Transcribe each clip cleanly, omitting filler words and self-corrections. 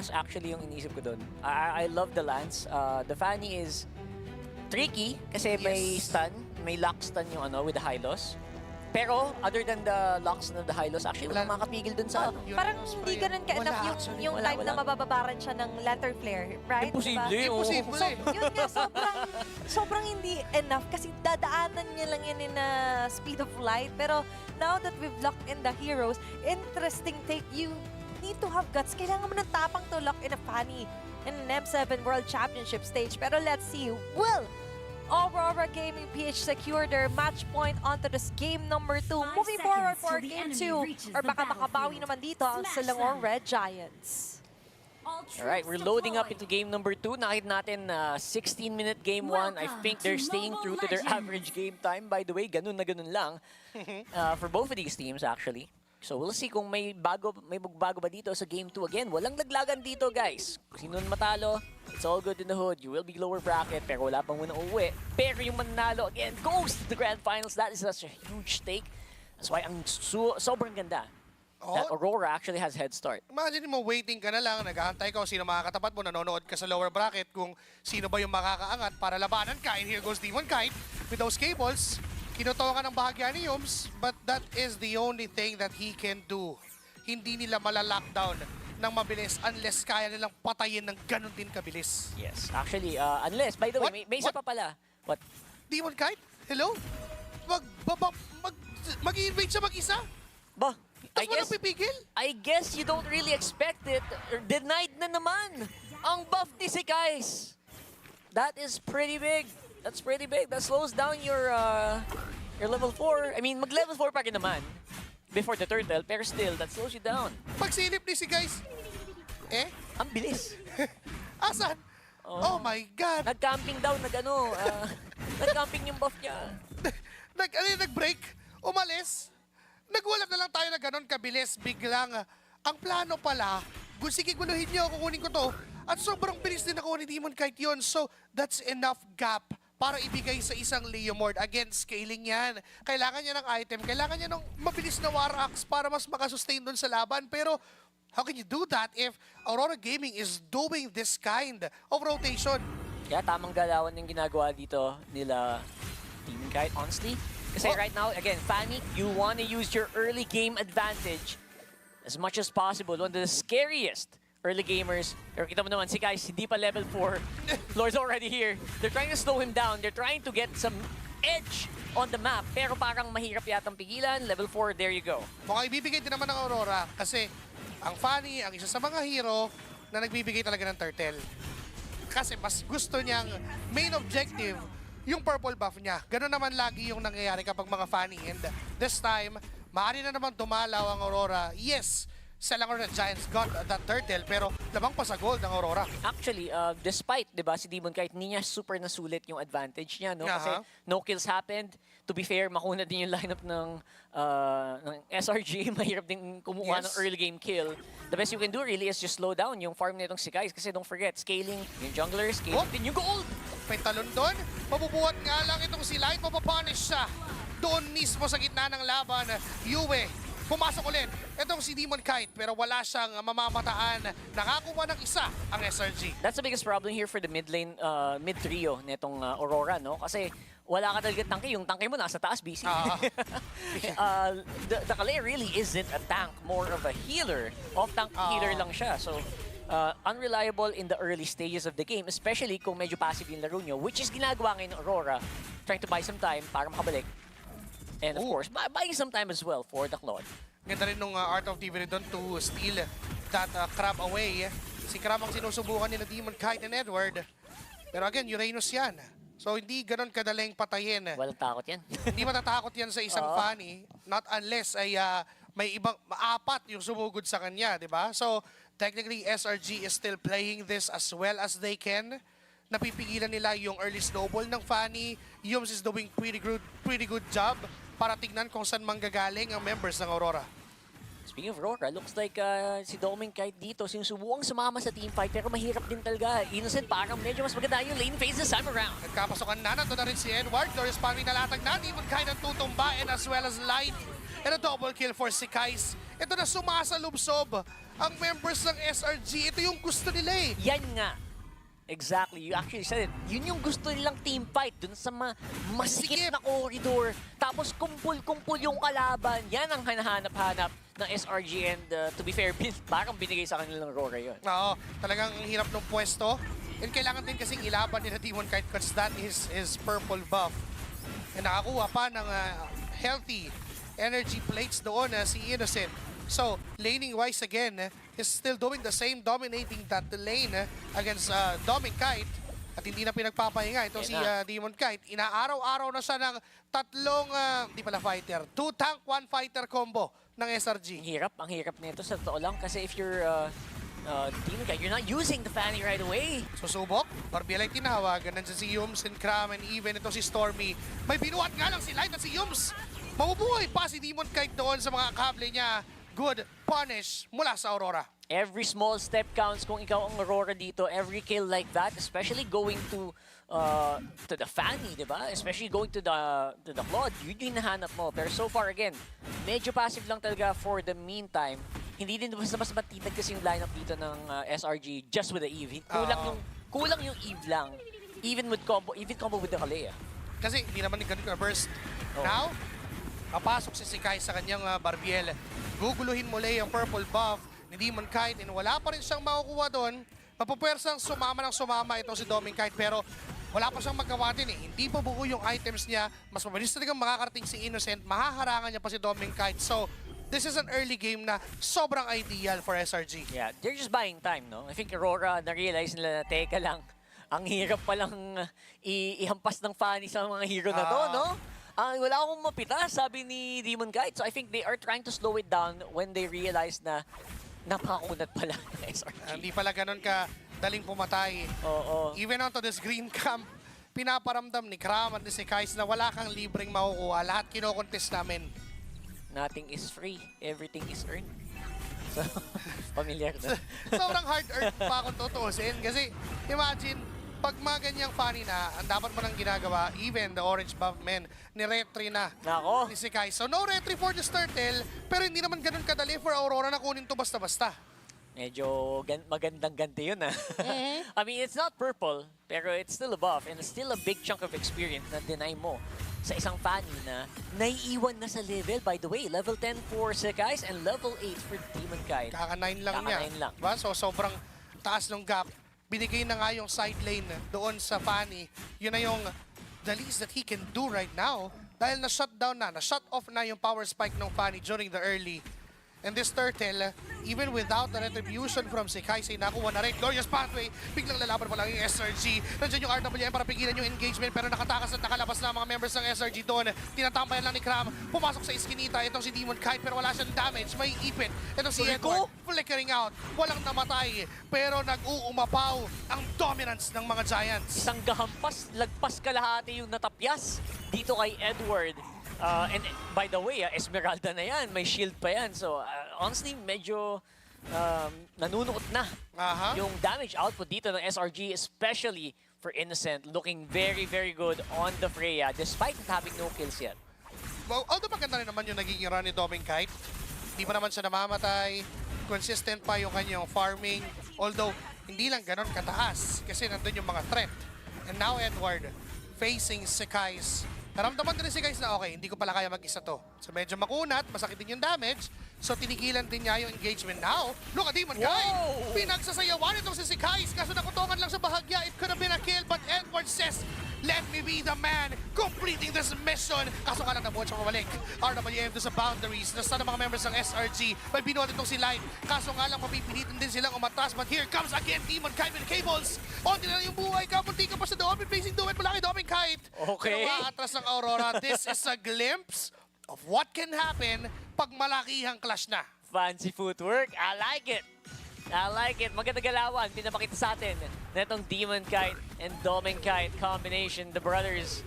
lance actually yung inisip ko doon. I love the lance. The Fanny is tricky kasi may stun, may lock stun yung with the high loss. Pero other than the locks and the high loss, actually wala makapigil dun sa Parang hindi ganun ka-enough yung time na mabababaran siya ng lantern flare, right? Imposible. Diba? Imposible. Yun nga, sobrang hindi enough kasi dadaanan niya lang yan in speed of light. Pero now that we've locked in the heroes, interesting take. You need to have guts. Kailangan mo ng tapang to lock in a Fanny in an M7 World Championship stage. Pero let's see, will Aurora Gaming PH secure their match point onto this game number 2. Moving forward for game 2, or baka makabawi naman dito ang Selangor Red Giants. Alright, we're loading up into game number 2. Nakita natin 16-minute game 1. I think they're staying true to their average game time. By the way, ganun na ganun lang for both of these teams actually. So we'll see kung may bago ba dito sa game 2 again. Walang laglagan dito, guys. Kung sino matalo, it's all good in the hood. You will be lower bracket, pero wala pang muna uwi. Pero yung manalo again goes to the grand finals. That is such a huge stake. That's why ang sobrang ganda. That Aurora actually has head start. Imagine mo, waiting ka na lang, nag-aantay ka kung sino makakatapat mo, nanonood ka sa lower bracket kung sino ba yung makakaangat para labanan ka. And here goes Demon Kite with those cables. Kinutokan ng bahagya ni Yums, but that is the only thing that he can do. Hindi nila malalockdown ng mabilis unless kaya nilang patayin ng ganun din kabilis. Yes, actually, unless, by the way, may isa pa pala. What? Demon Kite? Hello? Mag-i-invade siya mag-isa? Ba? I guess you don't really expect it. Denied na naman ang buff ni si Kais. That is pretty big. That's pretty big. That slows down your level 4. I mean, mag-level 4 pa rin naman before the turtle, pero still, that slows you down. Pagsilip ni si Guys, ang bilis. Asan? Oh my God! Nag-camping daw, nag-camping yung buff niya. Nag-break, umalis. Nagwala na lang tayo na ganon kabilis, biglang. Ang plano pala, sige, guluhin niyo, kukunin ko to. At sobrang bilis din nakuha ni Demon Kite yun. So, that's enough gap para ibigay sa isang Leomord. Again, scaling yan. Kailangan niya ng item, kailangan niya ng mabilis na War Axe para mas makasustain dun sa laban. Pero, how can you do that if Aurora Gaming is doing this kind of rotation? Kaya tamang galawan yung ginagawa dito nila Demon Kite, honestly. Kasi right now, again, Fanny, you want to use your early game advantage as much as possible. One of the scariest early gamers. Pero kita mo naman, si Kais, hindi pa level 4. Lord's already here. They're trying to slow him down. They're trying to get some edge on the map. Pero parang mahirap yatang pigilan. Level 4, there you go. Mukhang ibibigay din naman ng Aurora kasi ang Fanny, ang isa sa mga hero na nagbibigay talaga ng turtle. Kasi mas gusto niyang main objective yung purple buff niya. Ganun naman lagi yung nangyayari kapag mga Fanny. And this time, maaari na naman dumalaw ang Aurora. Yes, Selangor na Giants got that turtle, pero lamang pa sa gold ng Aurora. Actually, despite, di ba, si Demon Kite, hindi niya super nasulit yung advantage niya, no? Kasi no kills happened. To be fair, makuna din yung lineup ng SRG. Mahirap din kumuha ng early game kill. The best you can do really is just slow down yung farm nitong si Kais. Kasi don't forget, scaling yung jungler, scaling din yung gold. May talon doon. Mabubuhat nga lang itong si Light. Mapapunish siya. Doon mismo sa gitna ng laban. Yue, pumasok ulit. Itong si Demon Kite, pero wala siyang mamamataan. Nakakuha ng isa ang SRG. That's the biggest problem here for the mid lane, mid trio nitong Aurora, no? Kasi wala ka talaga tangke. Yung tangke mo nasa taas, busy. The Kalei really isn't a tank. More of a healer. Off-tank healer lang siya. So, unreliable in the early stages of the game, especially kung medyo passive yung laro nyo, which is ginagawa ngayon ng Aurora, trying to buy some time para makabalik. And of course, buying some time as well for the Claude. Ganda rin nung Art of TV doon to steal that crab away. Si Crab ang sinusubukan ni na Demon Kite and Edward. Pero again, Uranus yan. So hindi ganon kadaling patayin. Walang takot yan. Hindi matatakot yan sa isang Fanny, not unless ay may ibang maapat yung sumugod sa kanya, di ba? So technically, SRG is still playing this as well as they can. Napipigilan nila yung early snowball ng Fanny. Yums is doing pretty good job para tignan kung saan manggagaling ang members ng Aurora. Speaking of Aurora, looks like si Doming Kite dito sinusubukan sumama sa teamfight pero mahirap din talaga. Innocent parang medyo mas maganda yung lane phase this time around. Nagkapasokan na, nandun na rin si Edward. Doris Palmy nalatag na, Demon Kite ang tutumba and as well as Light. And a double kill for si Kais. Ito na sumasalubsob ang members ng SRG. Ito yung gusto nila eh. Yan nga. Exactly. You actually said it. Yun yung gusto nilang team fight dun sa masikip na corridor. Tapos kumpul-kumpul yung kalaban. Yan ang hanahanap-hanap ng SRG and to be fair, parang binigay sa kanilang Aurora yun. Oo, talagang hirap ng pwesto. And kailangan din kasing ilaban nila Demon Kite because that is his purple buff. And nakakuha pa ng healthy energy plates doon si Innocent. So, laning-wise again, is still doing the same, dominating that lane against Doming Kite. At hindi na pinagpapahinga ito si Demon Kite. Inaaraw-araw na siya ng tatlong, di pala fighter, 2 tank, 1 fighter combo ng SRG. Ang hirap nito sa totoo lang kasi if you're Demon Kite, you're not using the Fanny right away. Susubok, Barbiel ay tinawagan. Nandiyan si Yums and Cram and even ito si Stormy. May binuhat nga lang si Light at si Yums. Mabubuhay pa si Demon Kite doon sa mga kable niya. Good punish mula sa Aurora. Every small step counts kung ikaw ang Aurora dito. Every kill like that, especially going to the Fanny, di ba? Especially going to the Claude, yun yung hinahanap mo. Pero so far again, medyo passive lang talaga for the meantime. Hindi din mas matitag kasi yung lineup dito ng SRG just with the Eve. Kulang yung Eve lang. Even combo with the Kalea. Kasi hindi naman ganun ka-burst. Now, papasok si Sikai sa kanyang Barbiel. Guguluhin muli ang purple buff ni Demon Kite and wala pa rin siyang makukuha doon. Mapupwersang sumama ng sumama ito si Doming Kite pero wala pa siyang magawa din eh. Hindi pa buo yung items niya. Mas mabilis talagang makakarating si Innocent. Mahaharangan niya pa si Doming Kite. So, this is an early game na sobrang ideal for SRG. Yeah, they're just buying time, no? I think Aurora, na-realize nila na, teka lang, ang hirap palang ihampas ng Fanny sa mga hero na to, no? Wala akong mapita, sabi ni Demon Kite. So I think they are trying to slow it down when they realize na napakakunat pala ng SRG. Hindi pala ganun ka daling pumatay. Oo. Even onto this green camp, pinaparamdam ni Kram at ni Sikai na wala kang libreng makukuha. Lahat kinokontest namin. Nothing is free, everything is earned. So, familiar na. Sobrang hard-earned pa kung tutuusin. Kasi imagine, pag mga ganyang Fanny na, ang dapat mo nang ginagawa, even the orange buff men, ni-retry na Nako. ni Sikai. So no retry for this turtle, pero hindi naman ganun kadali for Aurora na kunin to basta-basta. Medyo magandang ganti yun, I mean, it's not purple, pero it's still a buff and it's still a big chunk of experience na deny mo sa isang Fanny na naiiwan na sa level. By the way, level 10 for Sekais and level 8 for Demon Kite. Kaka-9 lang niya. Kaka-9 lang. Diba? So sobrang taas ng gap. Binigay na nga yung side lane doon sa Fanny. Yun na yung the least that he can do right now. Dahil na-shutdown na-shut off na yung power spike ng Fanny during the early. And this turtle, even without the retribution from Sikai, nakuha na rin. Glorious pathway. Biglang lalaban pa lang yung SRG. Nandiyan yung RWM para pigilan yung engagement. Pero nakatakas at nakalabas na ang mga members ng SRG doon. Tinatampayan lang ni Kram. Pumasok sa iskinita. Itong si Demon Kite pero wala siyang damage. May ipit. Itong si Edward flickering out. Walang namatay. Pero nag-uumapaw ang dominance ng mga Giants. Isang gahampas, lagpas kalahati yung natapyas dito kay Edward. And by the way, Esmeralda na yan. May shield pa yan. So, honestly, medyo nanunuot na yung damage output dito ng SRG, especially for Innocent. Looking very, very good on the Freya, despite not having no kills yet. Well, although maganda rin naman yung naging run ni Doming Kite. Hindi pa naman siya namamatay. Consistent pa yung kanyang farming. Although, hindi lang ganon kataas kasi nandun yung mga threat. And now, Edward, facing Sekais. Naramdaman din si guys na okay, hindi ko pala kaya mag-isa to. So medyo makunat, masakit din yung damage. So tinigilan din niya yung engagement. Now, look at Demon Kite! Pinagsasayawan itong si Sikais. Kaso nakutongan lang sa bahagya. It could have been a kill, but Edward says, let me be the man completing this mission. Kaso nga lang nabuhat siya pabalik. RWM to sa boundaries. Nasa ng mga members ng SRG. May binuhat itong si Light. Kaso nga lang mapipilitin din silang umatras. But here comes again Demon Kite with cables. Onti na lang yung buhay. Kapunti ka pa sa doon. Facing doon. Malaki Doming Kite. Okay. Pero maatras ng Aurora. This is a glimpse of what can happen pag malakihang clash na. Fancy footwork. I like it. I like it. Maganda galawan. Pinapakita sa atin na itong Demon Kite and Doming Kite combination. The brothers,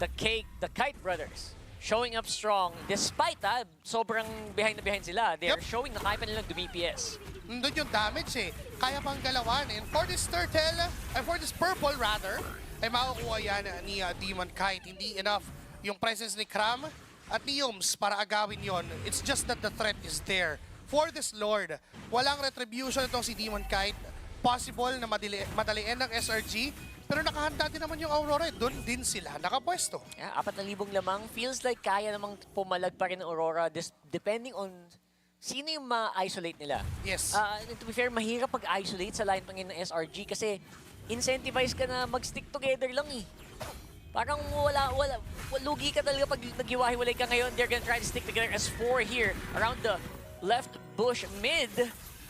the Kite brothers, showing up strong. Despite sobrang behind na behind sila. They're showing na kaya pa nilang dumi-PS. Nandun yung damage eh. Kaya pang galawan. And for this turtle, for this purple rather, ay makukuha yan ni Demon Kite. Hindi enough yung presence ni Kram at ni Yums para agawin yon. It's just that the threat is there for this Lord. Walang retribution itong si Demon Kite. Possible na madaliin ng SRG, pero nakahanda din naman yung Aurora. Doon din sila nakapwesto. Yeah, 4,000 lamang. Feels like kaya namang pumalag pa rin ang Aurora depending on sino yung ma-isolate nila. Yes. To be fair, mahirap pag-isolate sa line ng SRG kasi incentivize ka na mag-stick together lang eh. Parang lugi ka talaga pag naghiwa-hiwalay ka ngayon. They're gonna try to stick together as 4 here around the left bush mid.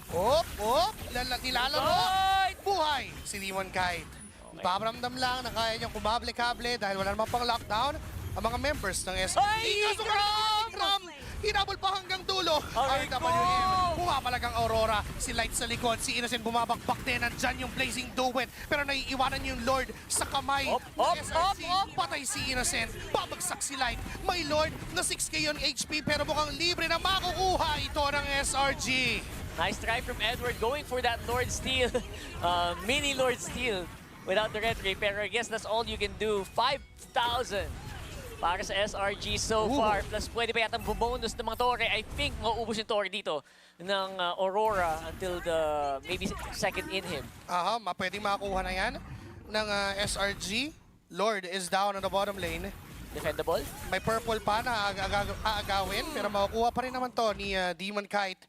Nilalaro. Right! Buhay si Demon Kite. Okay. Paparamdam lang na kaya niyang kumable-kable dahil wala namang pang lockdown ang mga members ng SRG. Ay, Gram! Hinabol pa hanggang dulo. Aray RWM, ko! pumapalag ang Aurora. Si Light sa likod, si Innocent bumabakbak din. Nandyan yung Blazing Duet. Pero naiiwanan yung Lord sa kamay ng SRG. Patay si Innocent. Babagsak si Light. May Lord na 6k yung HP pero mukhang libre na makukuha ito ng SRG. Nice try from Edward going for that Lord Steal. Mini Lord Steal without the red ray. Pero I guess that's all you can do. 5,000 para sa SRG so far. Plus pwede pa yatang bubonus ng mga Torre. I think mauubos yung Torre dito ng Aurora until the maybe second in him. Pwedeng makakuha na yan ng SRG. Lord is down on the bottom lane. Defendable? May purple pa na aagawin pero makukuha pa rin naman to ni Demon Kite.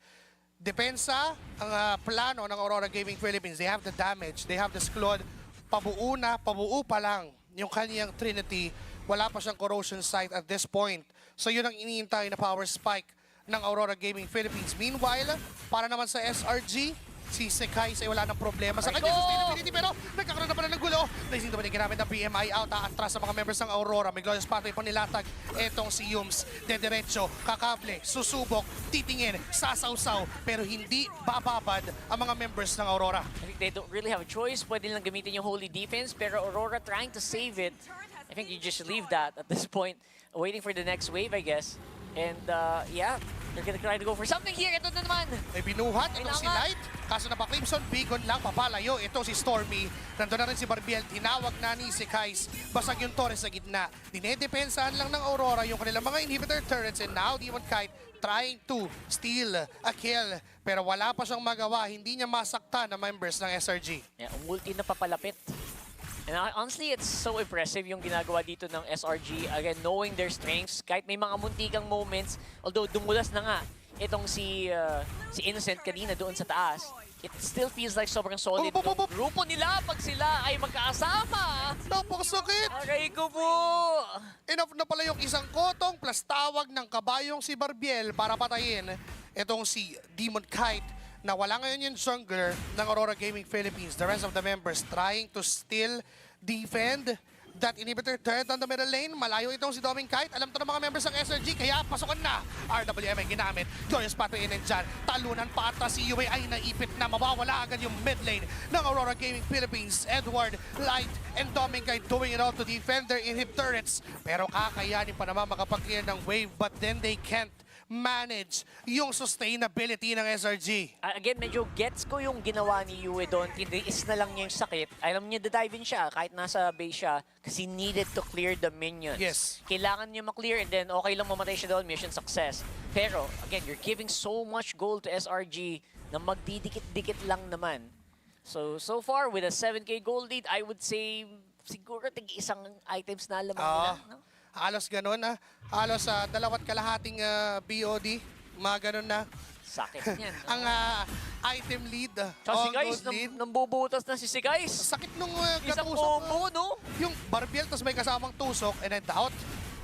Depensa ang plano ng Aurora Gaming Philippines. They have the damage, they have the squad. Pabuo pa lang yung kanyang Trinity. Wala pa siyang corrosion sight at this point. So yun ang iniintay na power spike ng Aurora Gaming Philippines. Meanwhile, para naman sa SRG, si Sekais ay wala ng problema sa kanyang sustainability pero nagkakaroon na pala ng gulo. Blazing naman yung ginamit ng PMI out. Atras sa mga members ng Aurora. May glorious pathway pang nilatag. Etong si Yums. Dediretso, kakable, susubok, titingin, sasawsaw. Pero hindi bababad ang mga members ng Aurora. I think they don't really have a choice. Pwede lang gamitin yung Holy Defense pero Aurora trying to save it. I think you just leave that at this point. Waiting for the next wave, I guess. And yeah, they're gonna try to go for something here. Ito na naman. May binuhat itong si Light. Kaso na pa Crimson, Bigon lang, papalayo. Ito si Stormy. Nandun na rin si Barbiel. Tinawag na ni si Kais. Basag yung Torres sa gitna. Dinedepensahan lang ng Aurora yung kanilang mga inhibitor turrets. And now, Demon Kite trying to steal a kill. Pero wala pa siyang magawa. Hindi niya masakta na members ng SRG. Yeah, umulti na papalapit. And honestly, it's so impressive yung ginagawa dito ng SRG. Again, knowing their strengths, kahit may mga muntikang moments, although dumulas na nga itong si Innocent kanina doon sa taas, it still feels like sobrang solid yung grupo nila pag sila ay magkakasama. Napakasakit! Aray ko po! Enough na pala yung isang kotong plus tawag ng kabayong si Barbiel para patayin itong si Demon Kite na wala ngayon yung jungler ng Aurora Gaming Philippines. The rest of the members trying to still defend that inhibitor turret on the middle lane. Malayo itong si Demon Kite. Alam to ng mga members ng SRG, kaya pasukan na. RWM ay ginamit. Glorious pathway in and dyan. Talunan pa atras si UA ay naipit na. Mawawala agad yung mid lane ng Aurora Gaming Philippines. Edward, Light, and Demon Kite doing it all to defend their inhib turrets. Pero kakayanin pa naman makapag-clear ng wave, but then they can't manage yung sustainability ng SRG. Again, medyo gets ko yung ginawa ni Yue doon. Tiniis na lang niya yung sakit. Alam niya da-dive in siya kahit nasa base siya kasi needed to clear the minions. Yes. Kailangan niya maklear and then okay lang mamatay siya doon, mission success. Pero, again, you're giving so much gold to SRG na magdidikit-dikit lang naman. So far, with a 7k gold lead, I would say siguro tig-isang items na lamang nila. No? Halos ganun na. Halos 2.5 BOD. Mga ganun na. Sakit niyan. Ang item lead. Tsaka si all Guys, gold lead. nambubutas na si Guys. Sakit nung Isang katusok. combo, no? Yung Barbiel, tapos may kasamang tusok. And I doubt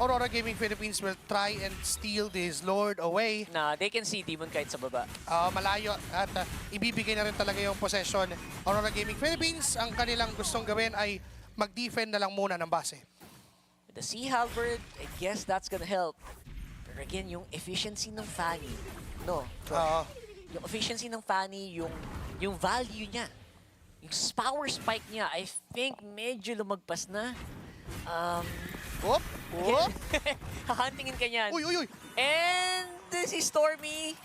Aurora Gaming Philippines will try and steal this Lord away. Na they can see Demon Kite sa baba. Malayo at ibibigay na rin talaga yung possession. Aurora Gaming Philippines, ang kanilang gustong gawin ay mag-defend na lang muna ng base. The Sea Halberd, I guess that's gonna help. Pero again, yung efficiency ng Fanny, no? Yung efficiency ng Fanny, yung value niya, yung power spike niya, I think medyo lumagpas na. Whoop! Whoop! Hahuntingin ka niyan. Uy, uy, uy! And this is Stormy.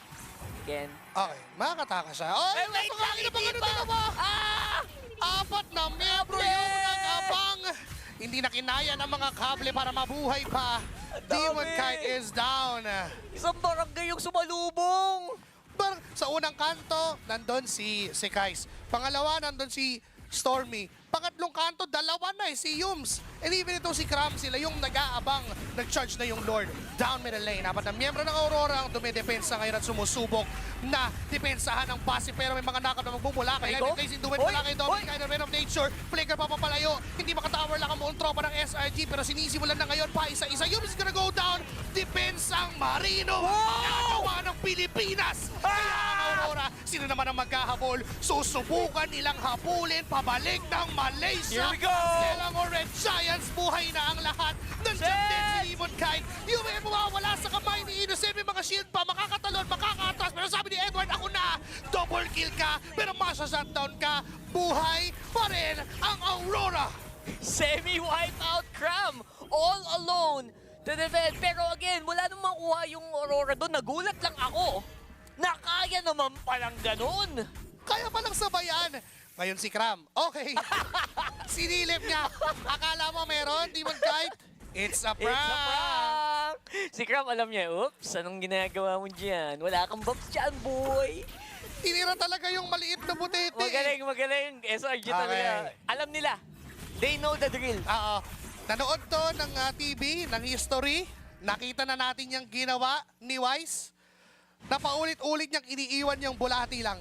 Again. Okay, makakataka siya. Ay, wait lang, hindi pa! Apat na miyembro yung nag-abang! Hindi na kinaya ng mga kable para mabuhay pa. Demon Kite is down. Isang barangay yung sumalubong. Sa unang kanto, nandun si Kais. Pangalawa, nandun si Stormy. Pangatlong kanto, dalawa na si Yums. And even itong si Cram, sila yung nag-aabang, nag-charge na yung Lord. Down middle lane. Apat na miyembro ng Aurora ang dumidepensa ngayon at sumusubok na depensahan ang passive. Pero may mga nakap na magbumula. Kaya Go. place in duet mula kay Dominic, kind of Man of Nature. Flicker papapalayo. Hindi makatower lang ang buong tropa ng SRG. Pero sinisimulan na ngayon pa isa-isa. Yums is gonna go down. Depensang Marino. Nagawa ng Pilipinas. Kaya ang Aurora, sino naman ang maghahabol? Susubukan nilang habulin pabalik ng Malaysia. Here we go! Selangor Red Giants, buhay na ang lahat. Nandiyan din si Limon Kite. Yung may mawawala sa kamay ni Innocent. May mga shield pa, makakatalon, makakaatras. Pero sabi ni Edward, ako na. Double kill ka, pero masya-shutdown ka. Buhay pa rin ang Aurora. Semi-wipe out Cram. All alone to defend. Pero again, wala nang makuha yung Aurora doon. Nagulat lang ako. Nakaya naman palang ganun. Kaya palang sabayan. Ngayon si Cram. Okay. Sinilip niya. Akala mo meron, Demon Kite? It's a prank. It's a prank! Si Cram alam niya, oops, anong ginagawa mo dyan? Wala kang buffs dyan, boy. Tinira talaga yung maliit na butete. Magaling, magaling. SRG talaga. Alam nila. They know the drill. Oo. Nanood to ng TV, ng history. Nakita na natin yung ginawa ni Wise. Napaulit-ulit niyang iniiwan yung bulati lang.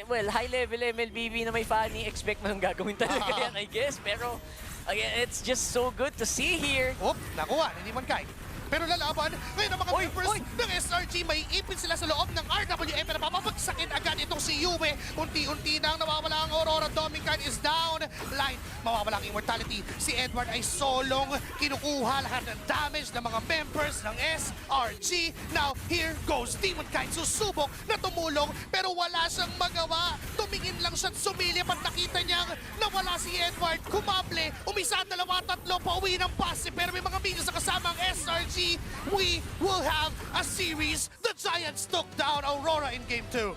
Well, high-level MLBB na may funny, expect mo nang gagawin talaga yan, I guess. Pero, again, it's just so good to see here. Oop, nakuha, hindi man kahit. Pero lalaban, ngayon ang mga members ng SRG, may ipin sila sa loob ng RWM pero papapagsakin agad itong si Juve. Unti-unti nang nawawala ang Aurora. Dominican is down. Line, mawawala ang immortality. Si Edward ay solong kinukuha lahat ng damage ng mga members ng SRG. Now, here goes Demon Kite. Susubok na tumulong pero wala siyang magawa. Tumingin lang siya at sumilip at nakita niyang nawala si Edward. Kumable, umisa, dalawa, tatlo, pauwi ng passive. Pero may mga minions na kasama ang SRG. We will have a series. The Giants took down Aurora in Game 2.